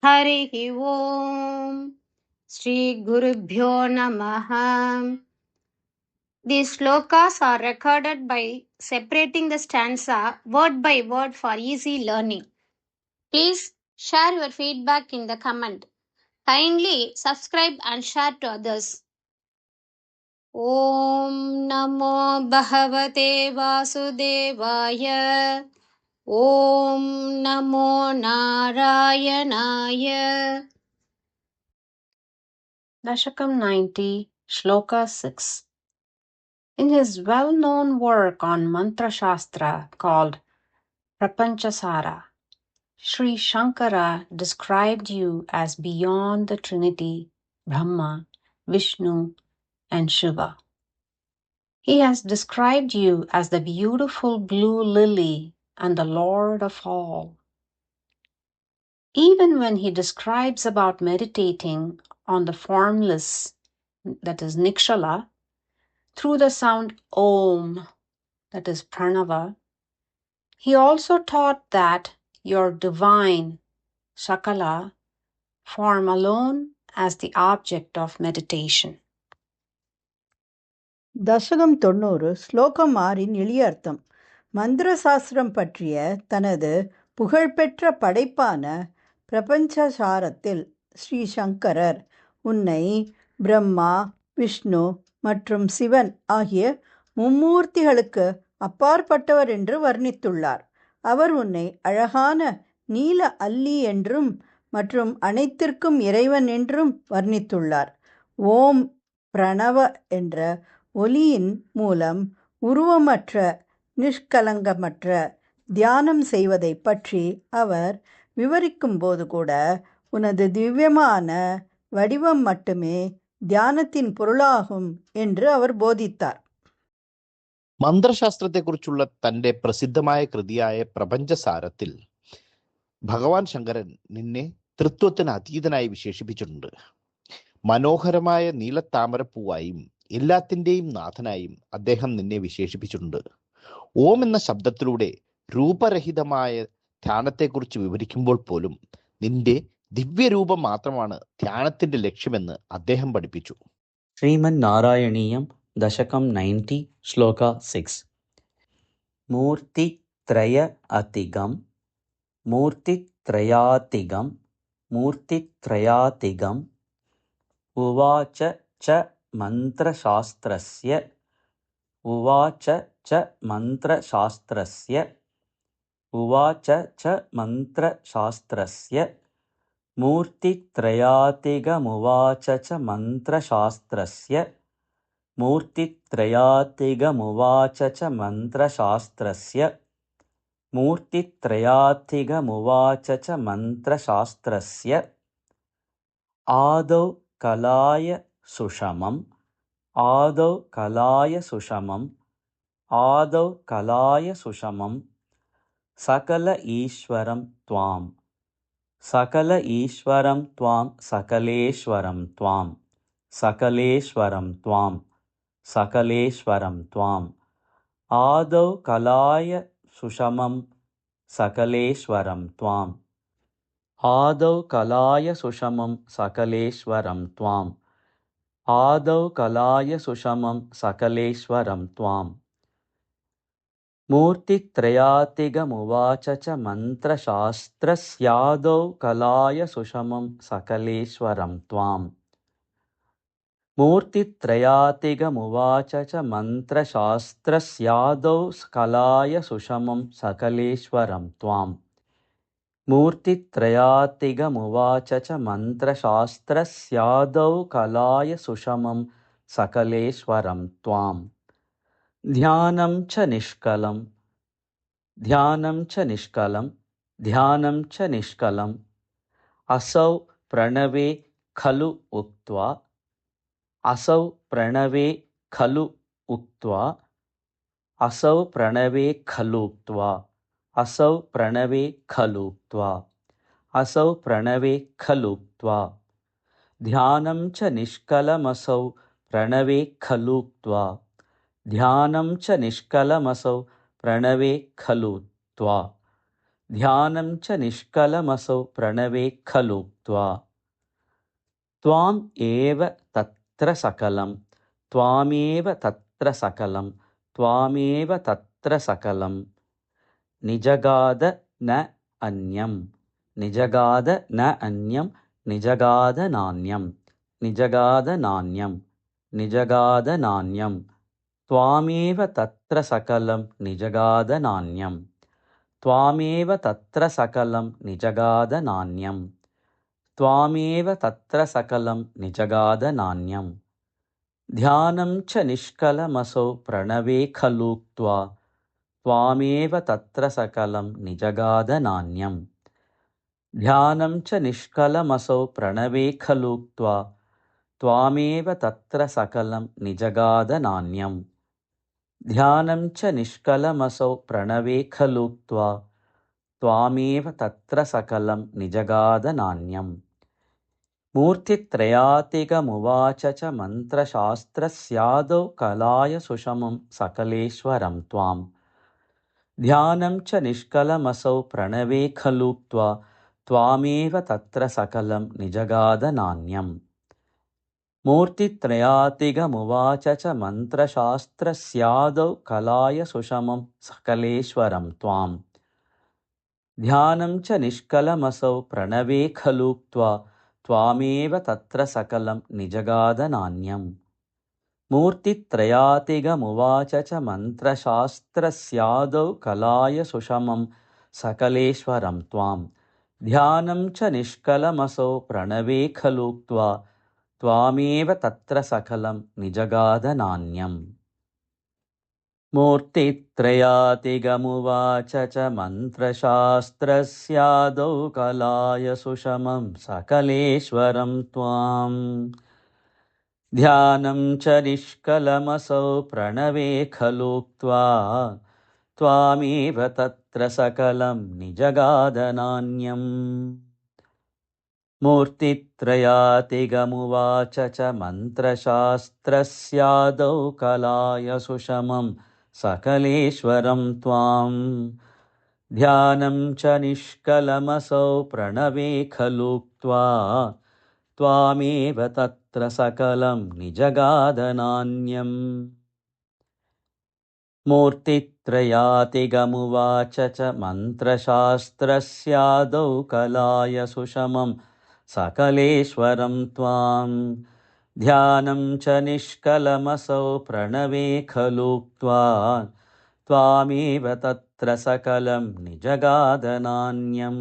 हरिः ओम् श्रीगुरुभ्यो नमः. These slokas are recorded by separating the stanza word by word for easy learning. Please share your feedback in the comment. Kindly subscribe and share to others. Om Namo Bhagavate Vasudevaya. Om Namo Narayanaya. Dashakam 90, Shloka 6. In his well-known work on Mantra Shastra called Prapanchasara, Sri Shankara described you as beyond the Trinity, Brahma, Vishnu, and Shiva. He has described you as the beautiful blue lily and the Lord of all. Even when he describes about meditating on the formless, that is Nikshala, through the sound Om, that is Pranava, he also taught that your divine, Sakala, form alone as the object of meditation. தசகம் 90 ஸ்லோகம் 6 எளிய அர்த்தம். மந்திர சாஸ்திரம் பற்றிய தனது புகழ்பெற்ற படைப்பான பிரபஞ்சசாரத்தில் ஸ்ரீ சங்கரர் உன்னை பிரம்மா, விஷ்ணு மற்றும் சிவன் ஆகிய மும்மூர்த்திகளுக்கு அப்பாற்பட்டவர் என்று வர்ணித்துள்ளார். அவர் உன்னை அழகான நீல அல்லி என்றும் மற்றும் அனைத்திற்கும் இறைவன் என்றும் வர்ணித்துள்ளார். ஓம் பிரணவ என்ற ஒலியின் மூலம் உருவமற்ற நிஷ்கலங்கமற்ற தியானம் செய்வதைப் பற்றி அவர் விவரிக்கும்போது கூட உனது திவ்யமான வடிவம் மட்டுமே தியானத்தின் பொருளாகும் என்று அவர் போதித்தார். മന്ത്രശാസ്ത്രത്തെക്കുറിച്ചുള്ള തൻ്റെ പ്രസിദ്ധമായ കൃതിയായ പ്രപഞ്ചസാരത്തിൽ ഭഗവാൻ ശങ്കരൻ നിന്നെ തൃത്വത്തിന് അതീതനായി വിശേഷിപ്പിച്ചിട്ടുണ്ട്. മനോഹരമായ നീലത്താമരപ്പൂവായും എല്ലാത്തിൻ്റെയും നാഥനായും അദ്ദേഹം നിന്നെ വിശേഷിപ്പിച്ചിട്ടുണ്ട്. ഓം എന്ന ശബ്ദത്തിലൂടെ രൂപരഹിതമായ ധ്യാനത്തെക്കുറിച്ച് വിവരിക്കുമ്പോൾ പോലും നിന്റെ ദിവ്യരൂപം മാത്രമാണ് ധ്യാനത്തിന്റെ ലക്ഷ്യമെന്ന് അദ്ദേഹം പഠിപ്പിച്ചു. ശ്രീമന് നാരായണീയം ദശകം 90 ശ്ലോക 6. മൂർത്തിത്രയ അതികം മൂർത്തിത്രയാതികം മൂർത്തിത്രയാതികം ഉവാച ച മന്ത്രശാസ്ത്രസ്യ ഉവാച ച മന്ത്രശാസ്ത്രസ്യ ഉവാച ച മന്ത്രശാസ്ത്രസ്യ മൂർത്തിത്രയാതികമുവാച ച മന്ത്രശാസ്ത്രസ്യ മൂർത്തിത്രയാതികമുവാച ച മന്ത്രശാസ്ത്രസ്യ മൂർത്തിത്രയാതികമുവാച ച മന്ത്രശാസ്ത്രസ്യ ആദൗ കലായ സുഷമം ആദൗ കലായ സുഷമം ആദൗ കലായ സുഷമം സകല ഈശ്വരം ത്വാം സകല ഈശ്വരം ത്വാം സകലേശ്വരം ത്വാം സകലേശ്വരം ത്വാം സകലേശ്വരം ത്വാം ആദൗ കലായ സുഷമം സകലേശ്വരം ത്വാം ആദൗ കലായ സുഷമം സകലേശ്വരം ത്വാം ആദൗ കലായ സുഷമം സകലേശ്വരം ത്വാം മൂർത്തിത്രയാതികമുവാച ച മന്ത്രശാസ്ത്രസ്യാദൗ കലായ സുഷമം സകലേശ്വരം ത്വാം മൂർത്തിത്രയാതികമുവാച ച മന്ത്രശാസ്ത്രസ്യാദൗ കലായ സുഷമം സകലേശ്വരം ത്വാം മൂർത്തിത്രയാതികമുവാച ച മന്ത്രശാസ്ത്രസ്യാദൗ കലായ സുഷമം സകലേശ്വരം ത്വാം ധ്യാനം ച നിഷ്കലം ധ്യാനം ച നിഷ്കലം ധ്യാനം ച നിഷ്കലം അസൗ പ്രണവേ ഖലു ഉക്ത്വാ അസൗ പ്രണവേ ഖലു ഉക്ത്വാ അസൗ പ്രണവേ ഖലൂക്ത്വാ അസൗ പ്രണവേ ഖലൂക്ത്വാ അസൗ പ്രണവേ ഖലൂക്ത്വാ ധ്യാനം ച നിഷ്കലമസൗ പ്രണവേ ഖലൂക്ത്വാ ധ്യാനം ച നിഷ്കലമസൗ പ്രണവേ ഖലൂക്ത്വാ ध्यानं च निष्कलमसौ प्रणवे खलुक्त्वा त्वाम् एव तत्र सकलं त्वामेव तत्र सकलं त्वामेव तत्र सकलं निजगाद न अन्यं निजगाद न अन्यं निजगाद नान्यं निजगाद नान्यं निजगाद नान्यं त्वामेव तत्र सकलं निजगाद नान्यं त्वामेव तत्र सकलं निजगाद नान्यं त्वामेव तत्र सकलं निजगाद नान्यं ध्यानं च निष्कलमसौ प्रणवे खलुक्त्वा त्वामेव तत्र सकलं निजगाद नान्यं ध्यानं च निष्कलमसौ प्रणवे खलुक्त्वा त्वामेव तत्र सकलं निजगाद नान्यं ध्यानं च निष्कलमसौ प्रणवे खलुक्त्वा त्वामेव तत्र सकलं निजगाद नान्यं मूर्तित्रयातिगमुवाच च मन्त्रशास्त्रस्यादौ कलाय सुषमं सकलेश्वरं त्वां ध्यानं च निष्कलमसौ प्रणवे खलुक्त्वा त्वामेव तत्र सकलं निजगाद नान्यं मूर्तित्रयातिगमुवाच च मन्त्रशास्त्रस्यादौ कलाय सुषमं सकलेश्वरं त्वां ध्यानं च निष्कलमसौ प्रणवे खलुक्त्वा त्वामेव तत्र सकलं निजगाद नान्यं मूर्तित्रयातिगमुवाच च मन्त्रशास्त्रस्यादौ कलाय सुषमं सकलेश्वरं त्वां ध्यानं च निष्कलमसौ प्रणवे खलुक्त्वा त्वामेव तत्र सकलं निजगाद नान्यं मूर्तित्रयातिगमुवाच च मन्त्रशास्त्रस्यादौ कलाय सुषमं सकलेश्वरं त्वां ध्यानं च निष्कलमसौ प्रणवे खलुक्त्वा त्वामेव तत्र सकलं निजगाद नान्यं मूर्तित्रयातिगमुवाच च मन्त्रशास्त्रस्यादौ कलाय सुषमं सकलेश्वरं त्वां ध्यानं च निष्कलमसौ प्रणवे खलुक्त्वा त्वामेव तत्र सकलं निजगाद नान्यं मूर्तित्रयातिगमुवाच च मन्त्रशास्त्रस्यादौ कलाय सुषमं सकलेश्वरं त्वां ध्यानं च निष्कलमसौ प्रणवे खलुक्त्वा त्वामेव तत्र सकलं निजगाद नान्यं